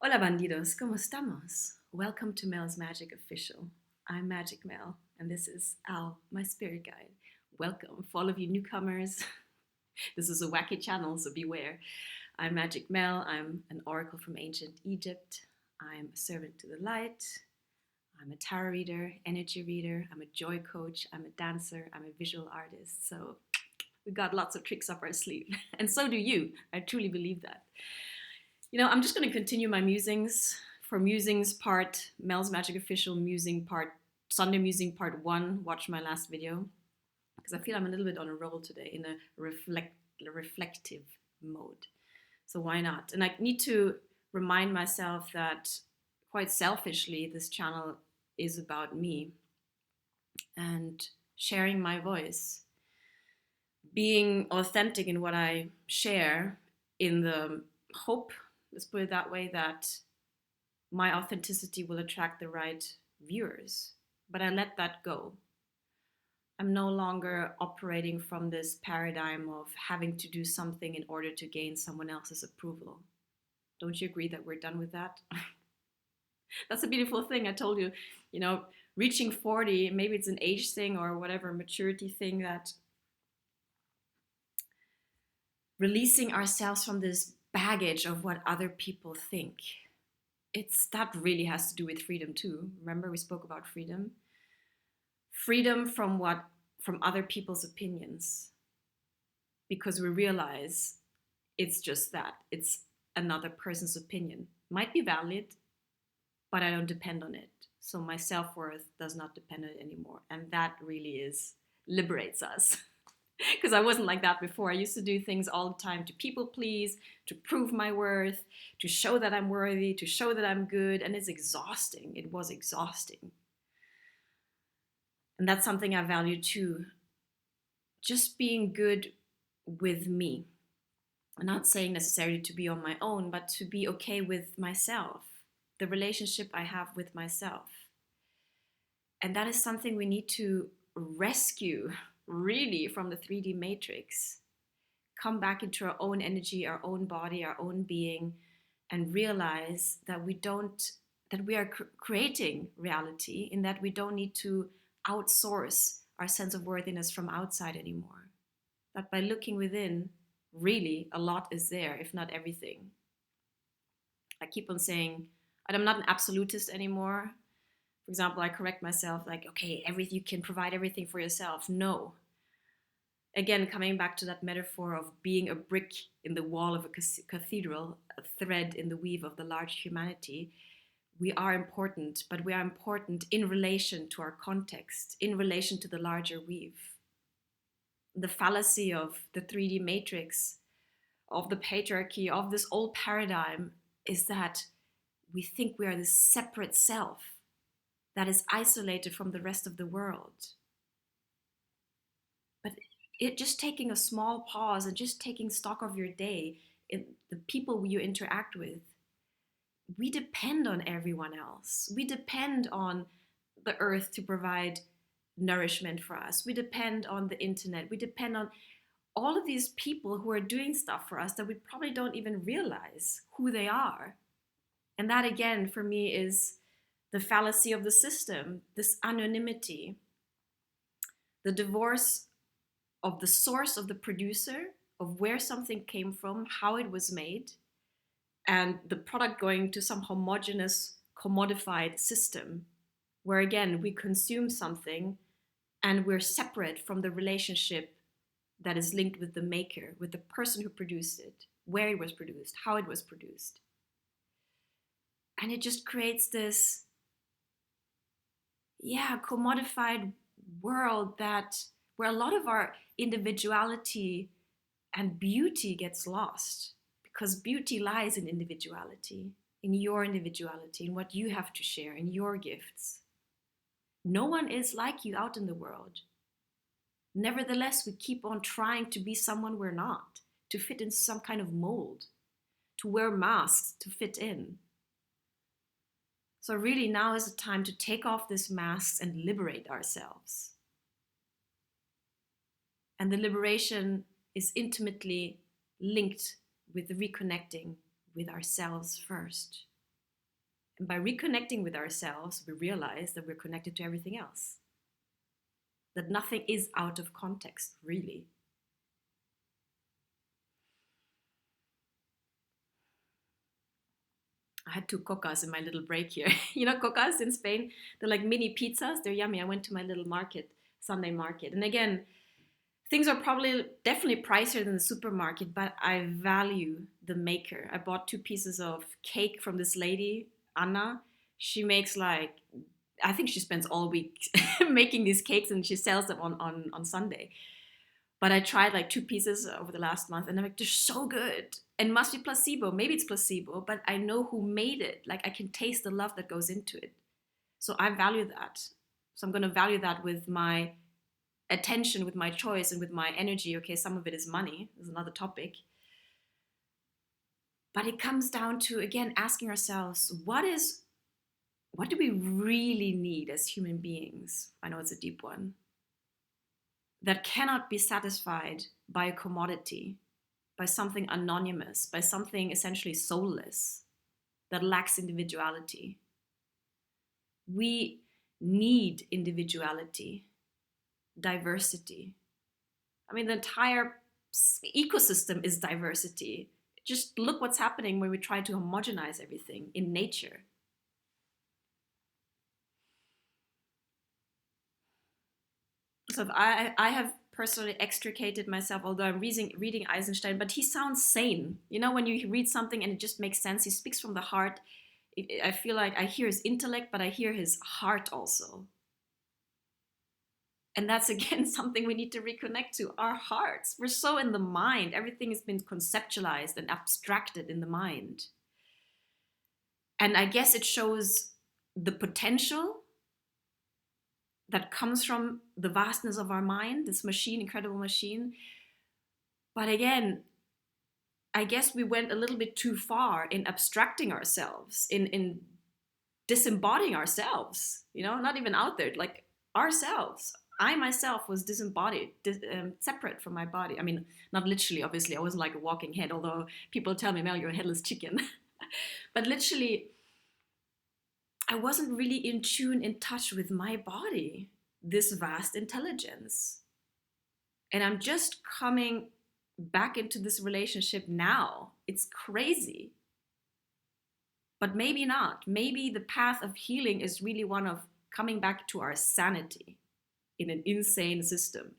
Hola bandidos, ¿cómo estamos? Welcome to Mel's Magic Official. I'm Magic Mel, and this is Al, my spirit guide. Welcome for all of you newcomers. This is a wacky channel, so beware. I'm Magic Mel. I'm an oracle from ancient Egypt. I'm a servant to the light. I'm a tarot reader, energy reader. I'm a joy coach. I'm a dancer. I'm a visual artist. So we got lots of tricks up our sleeve. And so do you. I truly believe that. I'm just going to continue my musings. For musings part, Mel's Magic Official musing part, Sunday musing part 1, watch my last video. Because I feel I'm a little bit on a roll today in a reflective mode. So why not? And I need to remind myself that quite selfishly, this channel is about me and sharing my voice, being authentic in what I share, in the hope, let's put it that way, that my authenticity will attract the right viewers. But I let that go. I'm no longer operating from this paradigm of having to do something in order to gain someone else's approval. Don't you agree that we're done with that? That's a beautiful thing. I told you, reaching 40, maybe it's an age thing or whatever, maturity thing, that releasing ourselves from this baggage of what other people think. That really has to do with freedom too. Remember we spoke about freedom? Freedom from other people's opinions. Because we realize it's just that. It's another person's opinion. Might be valid, but I don't depend on it. So my self-worth does not depend on it anymore. And that really liberates us. Because I wasn't like that before. I used to do things all the time to people please, to prove my worth, to show that I'm worthy, to show that I'm good. And it's exhausting. It was exhausting. And that's something I value too. Just being good with me. I'm not saying necessarily to be on my own, but to be okay with myself, the relationship I have with myself. And that is something we need to rescue really from the 3D matrix. Come back into our own energy, our own body, our own being, and realize that we are creating reality, in that we don't need to outsource our sense of worthiness from outside anymore. That by looking within, really a lot is there, if not everything. I keep on saying, I'm not an absolutist anymore. For example, I correct myself like, okay, you can provide everything for yourself. No. Again, coming back to that metaphor of being a brick in the wall of a cathedral, a thread in the weave of the large humanity, we are important, but we are important in relation to our context, in relation to the larger weave. The fallacy of the 3D matrix, of the patriarchy, of this old paradigm is that we think we are this separate self that is isolated from the rest of the world. But just taking a small pause and just taking stock of your day, in the people you interact with, we depend on everyone else. We depend on the earth to provide nourishment for us. We depend on the internet. We depend on all of these people who are doing stuff for us that we probably don't even realize who they are. And that again, for me, is the fallacy of the system, this anonymity, the divorce of the source of the producer, of where something came from, how it was made, and the product going to some homogeneous, commodified system, where again, we consume something and we're separate from the relationship that is linked with the maker, with the person who produced it, where it was produced, how it was produced. And it just creates this commodified world where a lot of our individuality and beauty gets lost, because beauty lies in individuality, in what you have to share, in your gifts. No one is like you out in the world. Nevertheless, we keep on trying to be someone we're not, to fit in some kind of mold, to wear masks to fit in. So really now is the time to take off these masks and liberate ourselves. And the liberation is intimately linked with reconnecting with ourselves first. And by reconnecting with ourselves, we realize that we're connected to everything else, that nothing is out of context, really. I had 2 cocas in my little break here. You know, cocas in Spain, they're like mini pizzas. They're yummy. I went to my little market, Sunday market. And again, things are probably definitely pricier than the supermarket, but I value the maker. I bought 2 pieces of cake from this lady, Anna. She makes like, I think she spends all week making these cakes and she sells them on Sunday. But I tried like 2 pieces over the last month and I'm like, they're so good. And must be placebo. Maybe it's placebo, but I know who made it. Like I can taste the love that goes into it. So I value that. So I'm going to value that with my attention, with my choice, and with my energy. Okay, some of it is money. There's another topic. But it comes down to, again, asking ourselves, what do we really need as human beings? I know it's a deep one. That cannot be satisfied by a commodity, by something anonymous, by something essentially soulless, that lacks individuality. We need individuality, diversity. I mean, the entire ecosystem is diversity. Just look what's happening when we try to homogenize everything in nature. So I have personally extricated myself, although I'm reading Eisenstein, but he sounds sane. You know, when you read something and it just makes sense, he speaks from the heart. I feel like I hear his intellect, but I hear his heart also. And that's again something we need to reconnect to, our hearts. We're so in the mind. Everything has been conceptualized and abstracted in the mind. And I guess it shows the potential that comes from the vastness of our mind, this machine, incredible machine. But again, I guess we went a little bit too far in abstracting ourselves, in disembodying ourselves, you know, not even out there, like ourselves. I myself was disembodied, separate from my body. I mean, not literally, obviously. I wasn't like a walking head, although people tell me, Mel, you're a headless chicken. But literally, I wasn't really in tune, in touch with my body, this vast intelligence. And I'm just coming back into this relationship now. It's crazy. But maybe not. Maybe the path of healing is really one of coming back to our sanity in an insane system.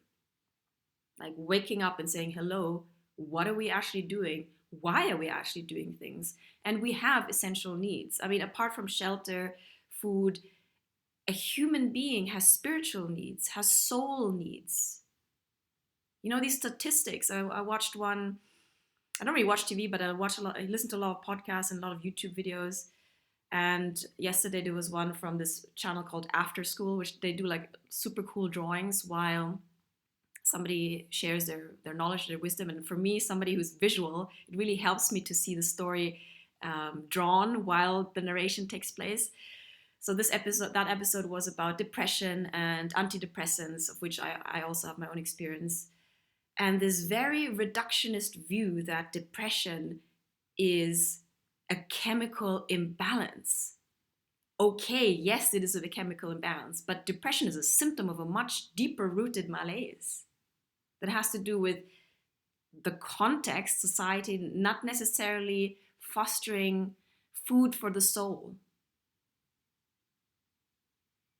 Like waking up and saying, hello, what are we actually doing? Why are we actually doing things? And we have essential needs. I mean, apart from shelter, food, a human being has spiritual needs, has soul needs. You know, these statistics, I watched one, I don't really watch TV, but I watch a lot, I listen to a lot of podcasts and a lot of YouTube videos. And yesterday there was one from this channel called After School, which they do like super cool drawings while somebody shares their knowledge, their wisdom. And for me, somebody who's visual, it really helps me to see the story drawn while the narration takes place. So that episode was about depression and antidepressants, of which I also have my own experience. And this very reductionist view that depression is a chemical imbalance. Okay, yes, it is a chemical imbalance, but depression is a symptom of a much deeper rooted malaise that has to do with the context, society not necessarily fostering food for the soul.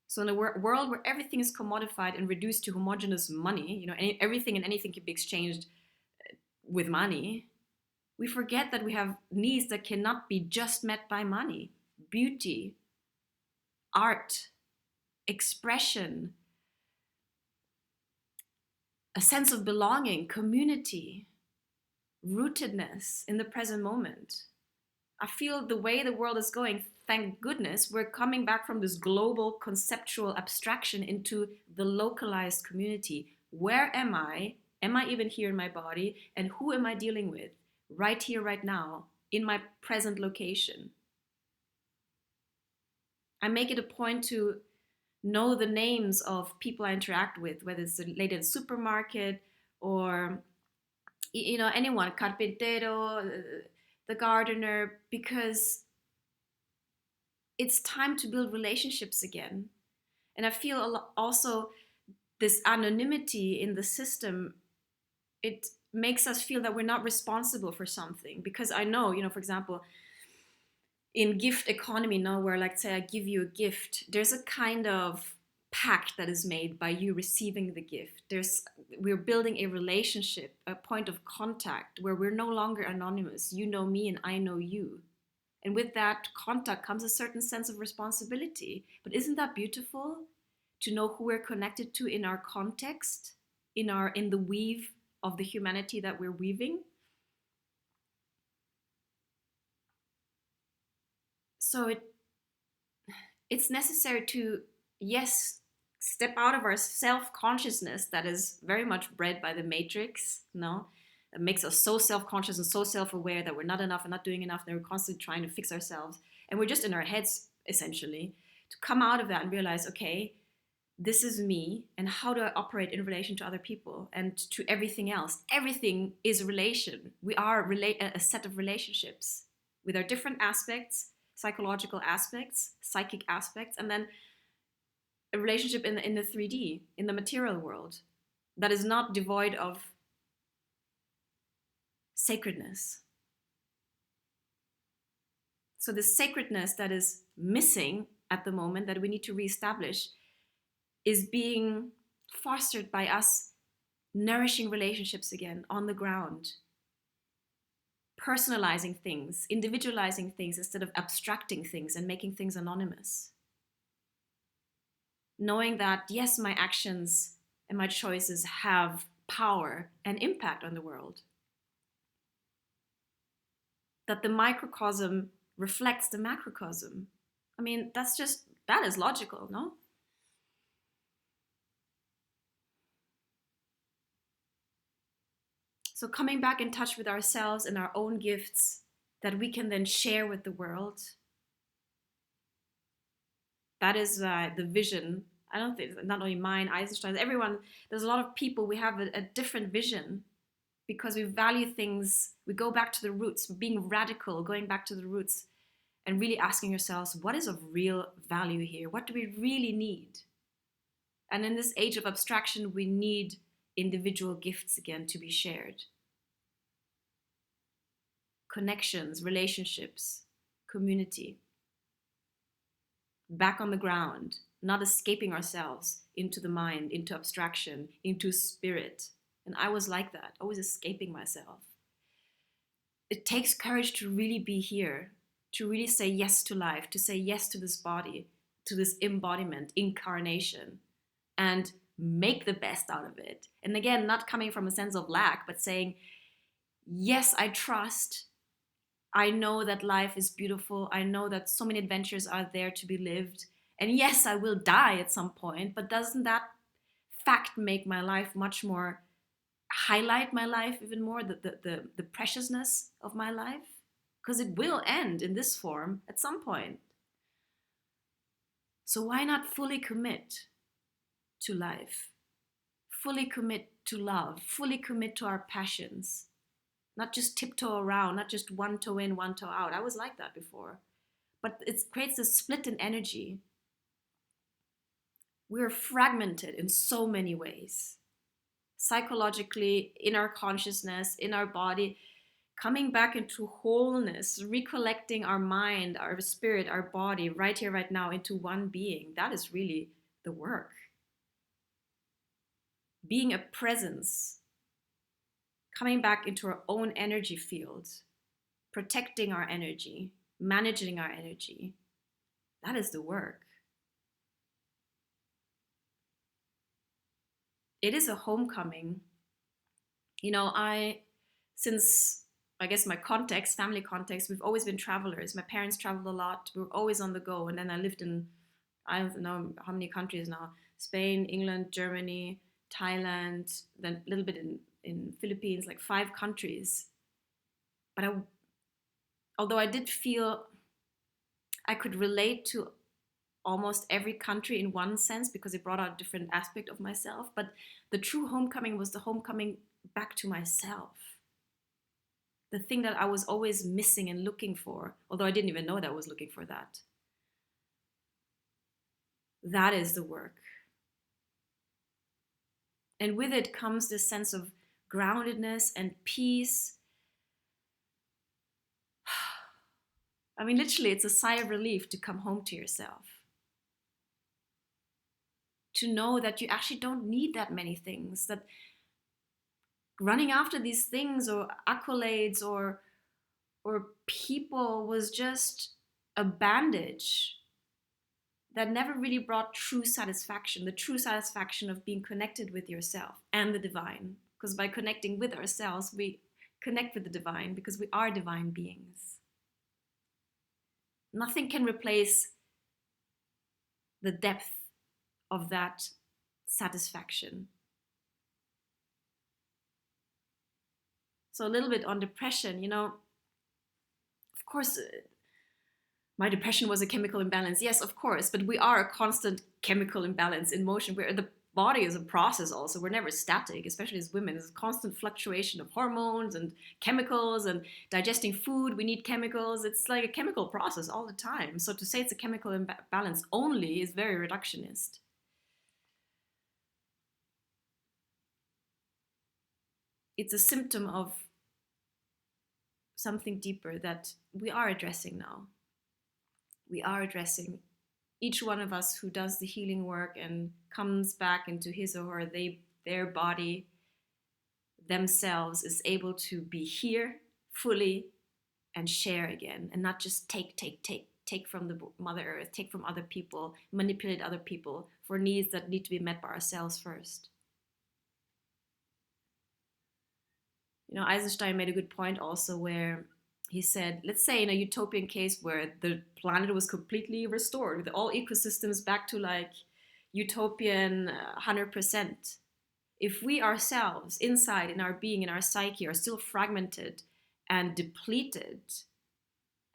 So in a world where everything is commodified and reduced to homogeneous money, you know, everything and anything can be exchanged with money, we forget that we have needs that cannot be just met by money. Beauty, art, expression, a sense of belonging, community, rootedness in the present moment. I feel the way the world is going, thank goodness, we're coming back from this global conceptual abstraction into the localized community. Where am I? Am I even here in my body? And who am I dealing with right here, right now, in my present location? I make it a point to know the names of people I interact with, whether it's the lady at the supermarket or, you know, anyone, carpintero, the gardener, because it's time to build relationships again. And I feel also this anonymity in the system, it makes us feel that we're not responsible for something. Because I know, for example, in gift economy now, where like say I give you a gift, there's a kind of pact that is made by you receiving the gift. We're building a relationship, a point of contact where we're no longer anonymous. You know me and I know you. And with that contact comes a certain sense of responsibility. But isn't that beautiful to know who we're connected to in our context, in the weave of the humanity that we're weaving? So it's necessary to, yes, step out of our self-consciousness that is very much bred by the matrix, that makes us so self-conscious and so self-aware that we're not enough and not doing enough, and we're constantly trying to fix ourselves, and we're just in our heads essentially. To come out of that and realize, okay, this is me, and how do I operate in relation to other people and to everything else? Everything is relation. We are a set of relationships with our different aspects, psychological aspects, psychic aspects, and then a relationship in the 3D, in the material world, that is not devoid of sacredness. So the sacredness that is missing at the moment, that we need to reestablish, is being fostered by us nourishing relationships again on the ground, personalizing things, individualizing things instead of abstracting things and making things anonymous. Knowing that, yes, my actions and my choices have power and impact on the world. That the microcosm reflects the macrocosm. I mean, that is logical, no? So coming back in touch with ourselves and our own gifts that we can then share with the world. That is the vision. I don't think, not only mine, Eisenstein's, everyone, there's a lot of people, we have a different vision because we value things, we go back to the roots, being radical, going back to the roots and really asking ourselves, what is of real value here? What do we really need? And in this age of abstraction, we need individual gifts again to be shared. Connections, relationships, community. Back on the ground, not escaping ourselves into the mind, into abstraction, into spirit. And I was like that, always escaping myself. It takes courage to really be here, to really say yes to life, to say yes to this body, to this embodiment, incarnation, and make the best out of it. And again, not coming from a sense of lack, but saying, yes, I trust. I know that life is beautiful. I know that so many adventures are there to be lived. And yes, I will die at some point, but doesn't that fact make my life much more, highlight my life even more, the preciousness of my life? Because it will end in this form at some point. So why not fully commit to life? Fully commit to love, fully commit to our passions. Not just tiptoe around, not just one toe in, one toe out. I was like that before. But it creates a split in energy. We're fragmented in so many ways. Psychologically, in our consciousness, in our body, coming back into wholeness, recollecting our mind, our spirit, our body, right here, right now, into one being. That is really the work. Being a presence, coming back into our own energy field, protecting our energy, managing our energy. That is the work. It is a homecoming. Since I guess my context, family context, we've always been travelers. My parents traveled a lot. We were always on the go. And then I lived in, I don't know how many countries now, Spain, England, Germany, Thailand, then a little bit in Philippines, like 5 countries. But although I did feel I could relate to almost every country in one sense because it brought out a different aspect of myself, but the true homecoming was the homecoming back to myself. The thing that I was always missing and looking for, although I didn't even know that I was looking for that. That is the work. And with it comes this sense of groundedness and peace. I mean, literally, it's a sigh of relief to come home to yourself. To know that you actually don't need that many things, that running after these things or accolades or people was just a bandage that never really brought true satisfaction, the true satisfaction of being connected with yourself and the divine. Because by connecting with ourselves, we connect with the divine because we are divine beings. Nothing can replace the depth of that satisfaction. So a little bit on depression, of course, my depression was a chemical imbalance. Yes, of course, but we are a constant chemical imbalance in motion. Where the body is a process also. We're never static, especially as women. There's a constant fluctuation of hormones and chemicals, and digesting food, we need chemicals. It's like a chemical process all the time. So to say it's a chemical imbalance only is very reductionist. It's a symptom of something deeper that we are addressing now. We are addressing, each one of us who does the healing work and comes back into his or her their body themselves is able to be here fully and share again, and not just take from the Mother Earth, take from other people, manipulate other people for needs that need to be met by ourselves first. Eisenstein made a good point also, where he said, let's say in a utopian case where the planet was completely restored with all ecosystems back to like utopian 100%. If we ourselves, inside in our being, in our psyche, are still fragmented and depleted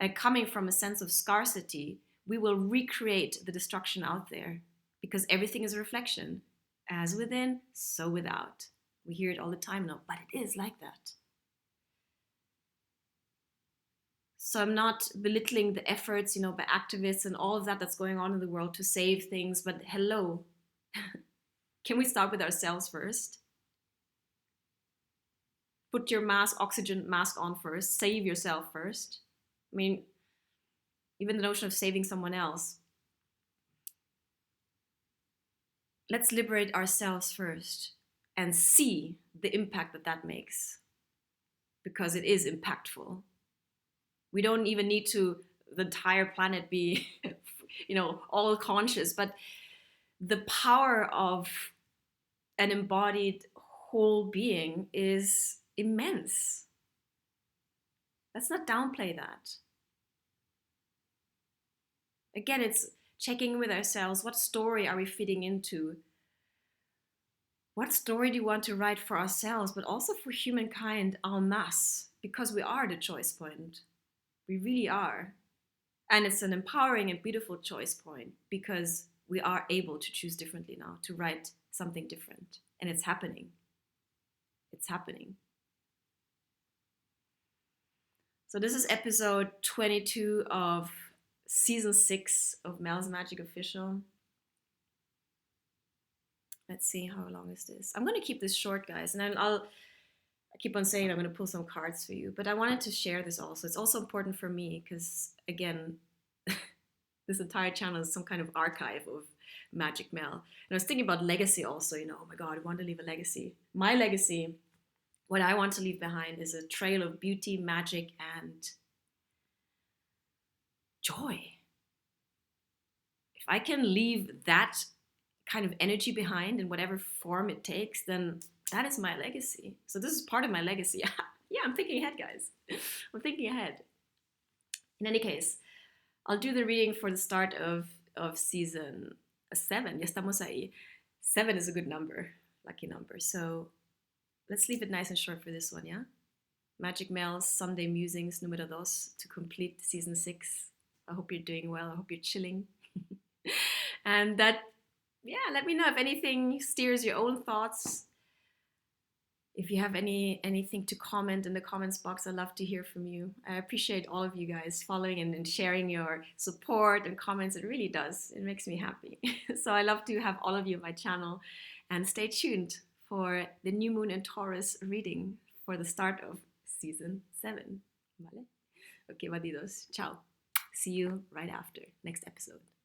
and coming from a sense of scarcity, we will recreate the destruction out there, because everything is a reflection. As within, so without. We hear it all the time now, but it is like that. So I'm not belittling the efforts, by activists and all of that that's going on in the world to save things, but hello, can we start with ourselves first? Put your oxygen mask on first, save yourself first. I mean, even the notion of saving someone else. Let's liberate ourselves first and see the impact that makes, because it is impactful. We don't even need the entire planet be, all conscious, but the power of an embodied whole being is immense. Let's not downplay that. Again, it's checking with ourselves. What story are we fitting into? What story do you want to write for ourselves, but also for humankind en masse? Because we are the choice point. We really are. And it's an empowering and beautiful choice point, because we are able to choose differently now, to write something different. And it's happening. It's happening. So this is episode 22 of season 6 of Mel's Magic Official. Let's see, how long is this? I'm going to keep this short, guys, and I keep on saying I'm going to pull some cards for you, but I wanted to share this also. It's also important for me because, again, this entire channel is some kind of archive of Magic Mel. And I was thinking about legacy also, oh my God, I want to leave a legacy. My legacy, what I want to leave behind, is a trail of beauty, magic, and joy. If I can leave that kind of energy behind in whatever form it takes, then that is my legacy. So this is part of my legacy. Yeah, I'm thinking ahead, guys. I'm thinking ahead. In any case, I'll do the reading for the start of season 7. Ya estamos ahí. 7 is a good number, lucky number. So let's leave it nice and short for this one, yeah? Magic Mel's Sunday Musings número 2 to complete season 6. I hope you're doing well. I hope you're chilling. And that, yeah, let me know if anything steers your own thoughts. If you have anything to comment in the comments box, I'd love to hear from you. I appreciate all of you guys following and sharing your support and comments. It really does. It makes me happy. So I love to have all of you on my channel, and stay tuned for the new moon in Taurus reading for the start of season 7. Vale? Okay, bandidos. Ciao. See you right after next episode.